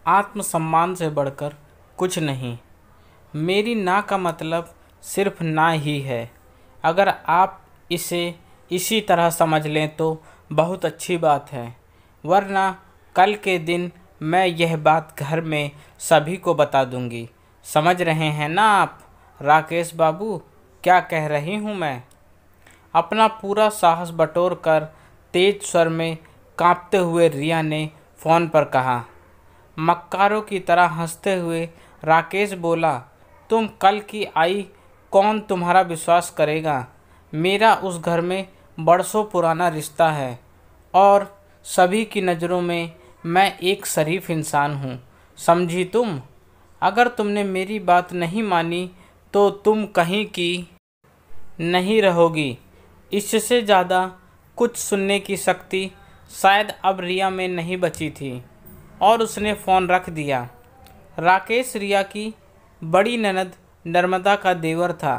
आत्मसम्मान से बढ़कर कुछ नहीं। मेरी ना का मतलब सिर्फ ना ही है। अगर आप इसे इसी तरह समझ लें तो बहुत अच्छी बात है, वरना कल के दिन मैं यह बात घर में सभी को बता दूंगी। समझ रहे हैं ना आप राकेश बाबू, क्या कह रही हूँ मैं? अपना पूरा साहस बटोर कर तेज स्वर में कांपते हुए रिया ने फ़ोन पर कहा। मक्कारों की तरह हंसते हुए राकेश बोला, तुम कल की आई, कौन तुम्हारा विश्वास करेगा? मेरा उस घर में बरसों पुराना रिश्ता है और सभी की नज़रों में मैं एक शरीफ इंसान हूँ, समझी तुम? अगर तुमने मेरी बात नहीं मानी तो तुम कहीं की नहीं रहोगी। इससे ज़्यादा कुछ सुनने की शक्ति शायद अब रिया में नहीं बची थी और उसने फ़ोन रख दिया। राकेश रिया की बड़ी ननद नर्मदा का देवर था।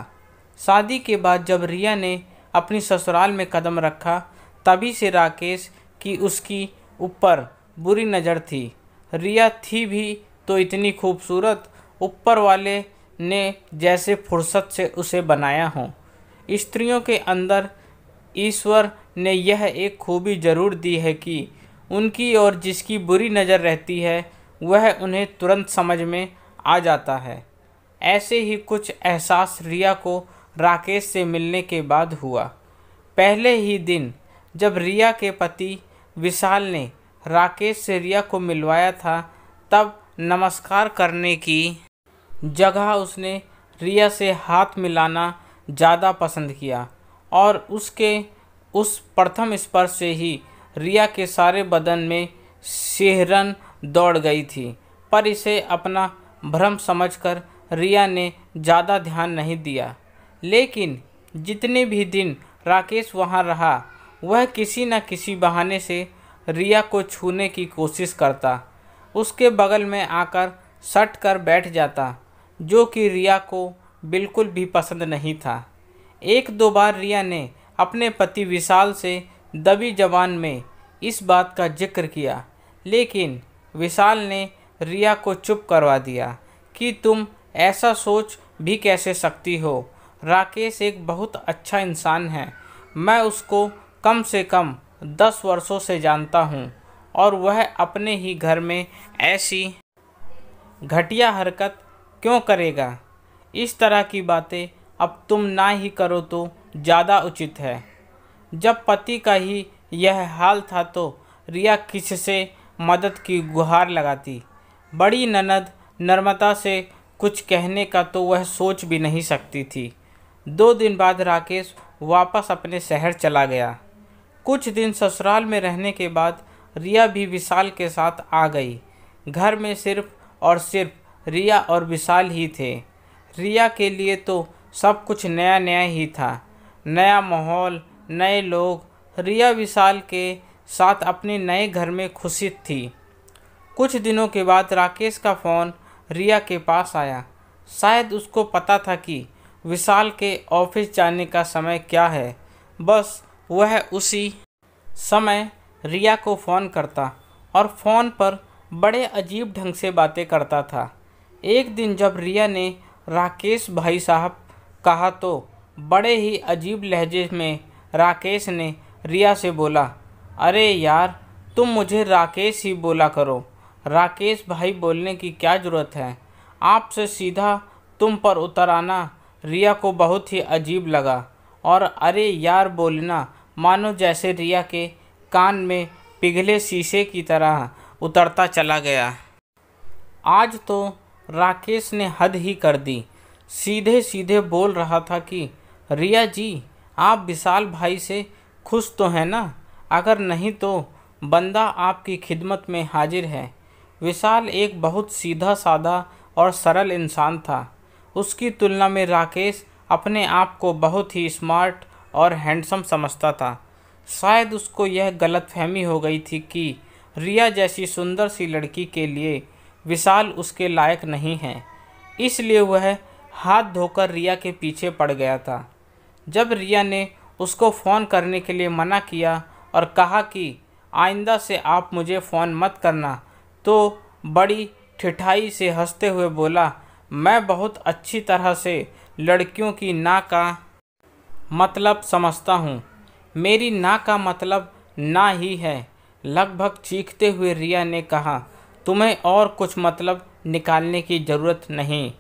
शादी के बाद जब रिया ने अपनी ससुराल में कदम रखा, तभी से राकेश की उसकी ऊपर बुरी नज़र थी। रिया थी भी तो इतनी खूबसूरत, ऊपर वाले ने जैसे फुर्सत से उसे बनाया हो। स्त्रियों के अंदर ईश्वर ने यह एक खूबी ज़रूर दी है कि उनकी और जिसकी बुरी नज़र रहती है वह उन्हें तुरंत समझ में आ जाता है। ऐसे ही कुछ एहसास रिया को राकेश से मिलने के बाद हुआ। पहले ही दिन जब रिया के पति विशाल ने राकेश से रिया को मिलवाया था, तब नमस्कार करने की जगह उसने रिया से हाथ मिलाना ज़्यादा पसंद किया और उसके उस प्रथम स्पर्श से ही रिया के सारे बदन में सिहरन दौड़ गई थी। पर इसे अपना भ्रम समझकर रिया ने ज़्यादा ध्यान नहीं दिया। लेकिन जितने भी दिन राकेश वहाँ रहा, वह किसी न किसी बहाने से रिया को छूने की कोशिश करता, उसके बगल में आकर सट कर बैठ जाता, जो कि रिया को बिल्कुल भी पसंद नहीं था। एक दो बार रिया ने अपने पति विशाल से दबी जबान में इस बात का जिक्र किया, लेकिन विशाल ने रिया को चुप करवा दिया कि तुम ऐसा सोच भी कैसे सकती हो। राकेश एक बहुत अच्छा इंसान है, मैं उसको कम से कम 10 वर्षों से जानता हूँ और वह अपने ही घर में ऐसी घटिया हरकत क्यों करेगा? इस तरह की बातें अब तुम ना ही करो तो ज़्यादा उचित है। जब पति का ही यह हाल था तो रिया किससे मदद की गुहार लगाती। बड़ी ननद नर्मदा से कुछ कहने का तो वह सोच भी नहीं सकती थी। 2 दिन बाद राकेश वापस अपने शहर चला गया। कुछ दिन ससुराल में रहने के बाद रिया भी विशाल के साथ आ गई। घर में सिर्फ और सिर्फ रिया और विशाल ही थे। रिया के लिए तो सब कुछ नया नया ही था, नया माहौल, नए लोग। रिया विशाल के साथ अपने नए घर में खुशी थी। कुछ दिनों के बाद राकेश का फ़ोन रिया के पास आया। शायद उसको पता था कि विशाल के ऑफिस जाने का समय क्या है। बस वह उसी समय रिया को फ़ोन करता और फ़ोन पर बड़े अजीब ढंग से बातें करता था। एक दिन जब रिया ने राकेश भाई साहब कहा तो बड़े ही अजीब लहजे में राकेश ने रिया से बोला, अरे यार, तुम मुझे राकेश ही बोला करो। राकेश भाई बोलने की क्या ज़रूरत है? आपसे सीधा तुम पर उतर आना रिया को बहुत ही अजीब लगा और अरे यार बोलना मानो जैसे रिया के कान में पिघले शीशे की तरह उतरता चला गया। आज तो राकेश ने हद ही कर दी। सीधे सीधे बोल रहा था कि रिया जी, आप विशाल भाई से खुश तो हैं ना? अगर नहीं तो बंदा आपकी खिदमत में हाजिर है। विशाल एक बहुत सीधा साधा और सरल इंसान था। उसकी तुलना में राकेश अपने आप को बहुत ही स्मार्ट और हैंडसम समझता था। शायद उसको यह गलतफहमी हो गई थी कि रिया जैसी सुंदर सी लड़की के लिए विशाल उसके लायक नहीं है, इसलिए वह हाथ धोकर रिया के पीछे पड़ गया था। जब रिया ने उसको फ़ोन करने के लिए मना किया और कहा कि आइंदा से आप मुझे फ़ोन मत करना, तो बड़ी ठिठाई से हंसते हुए बोला, मैं बहुत अच्छी तरह से लड़कियों की ना का मतलब समझता हूँ। मेरी ना का मतलब ना ही है। लगभग चीखते हुए रिया ने कहा, तुम्हें और कुछ मतलब निकालने की ज़रूरत नहीं।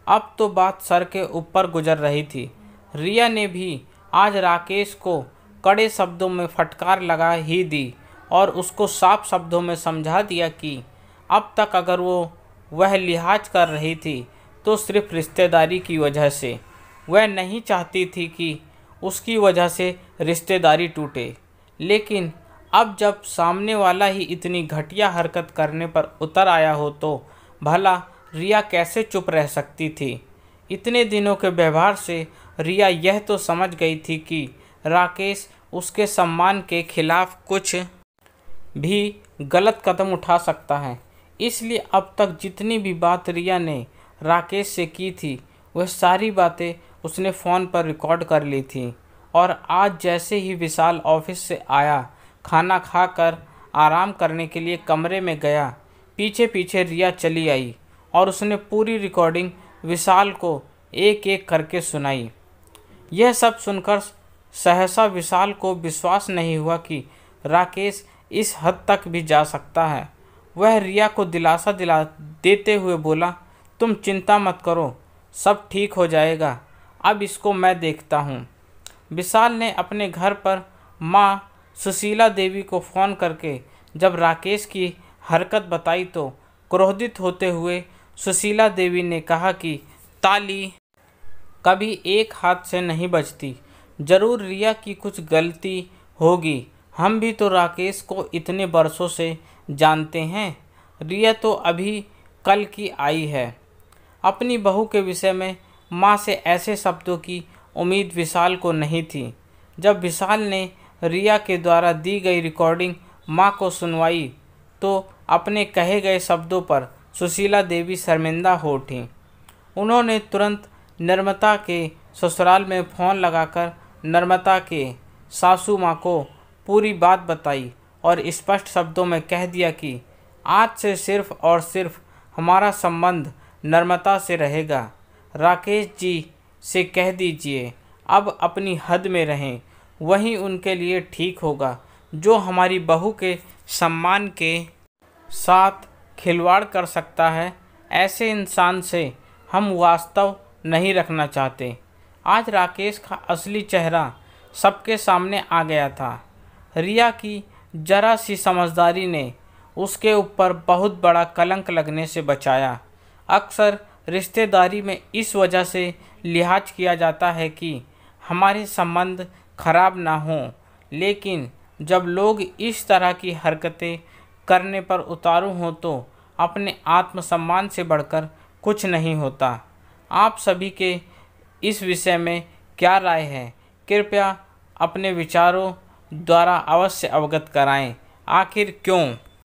अब तो बात सर के ऊपर गुजर रही थी। रिया ने भी आज राकेश को कड़े शब्दों में फटकार लगा ही दी और उसको साफ शब्दों में समझा दिया कि अब तक अगर वह लिहाज कर रही थी तो सिर्फ रिश्तेदारी की वजह से। वह नहीं चाहती थी कि उसकी वजह से रिश्तेदारी टूटे, लेकिन अब जब सामने वाला ही इतनी घटिया हरकत करने पर उतर आया हो तो भला रिया कैसे चुप रह सकती थी। इतने दिनों के व्यवहार से रिया यह तो समझ गई थी कि राकेश उसके सम्मान के खिलाफ कुछ भी गलत कदम उठा सकता है। इसलिए अब तक जितनी भी बात रिया ने राकेश से की थी वह सारी बातें उसने फ़ोन पर रिकॉर्ड कर ली थी। और आज जैसे ही विशाल ऑफिस से आया, खाना खाकर आराम करने के लिए कमरे में गया, पीछे पीछे रिया चली आई और उसने पूरी रिकॉर्डिंग विशाल को एक एक करके सुनाई। यह सब सुनकर सहसा विशाल को विश्वास नहीं हुआ कि राकेश इस हद तक भी जा सकता है। वह रिया को दिलासा देते हुए बोला, तुम चिंता मत करो, सब ठीक हो जाएगा, अब इसको मैं देखता हूँ। विशाल ने अपने घर पर माँ सुशीला देवी को फ़ोन करके जब राकेश की हरकत बताई तो क्रोधित होते हुए सुशीला देवी ने कहा कि ताली कभी एक हाथ से नहीं बजती, ज़रूर रिया की कुछ गलती होगी। हम भी तो राकेश को इतने बरसों से जानते हैं, रिया तो अभी कल की आई है। अपनी बहू के विषय में माँ से ऐसे शब्दों की उम्मीद विशाल को नहीं थी। जब विशाल ने रिया के द्वारा दी गई रिकॉर्डिंग माँ को सुनवाई तो अपने कहे गए शब्दों पर सुशीला देवी शर्मिंदा हो उठीं। उन्होंने तुरंत नर्मदा के ससुराल में फ़ोन लगाकर नर्मदा के सासू माँ को पूरी बात बताई और स्पष्ट शब्दों में कह दिया कि आज से सिर्फ और सिर्फ हमारा संबंध नर्मदा से रहेगा। राकेश जी से कह दीजिए अब अपनी हद में रहें, वही उनके लिए ठीक होगा। जो हमारी बहू के सम्मान के साथ खिलवाड़ कर सकता है, ऐसे इंसान से हम वास्तव नहीं रखना चाहते। आज राकेश का असली चेहरा सबके सामने आ गया था। रिया की जरा सी समझदारी ने उसके ऊपर बहुत बड़ा कलंक लगने से बचाया। अक्सर रिश्तेदारी में इस वजह से लिहाज किया जाता है कि हमारे संबंध खराब ना हों, लेकिन जब लोग इस तरह की हरकतें करने पर उतारू हों तो अपने आत्मसम्मान से बढ़कर कुछ नहीं होता। आप सभी के इस विषय में क्या राय है, कृपया अपने विचारों द्वारा अवश्य अवगत कराएं। आखिर क्यों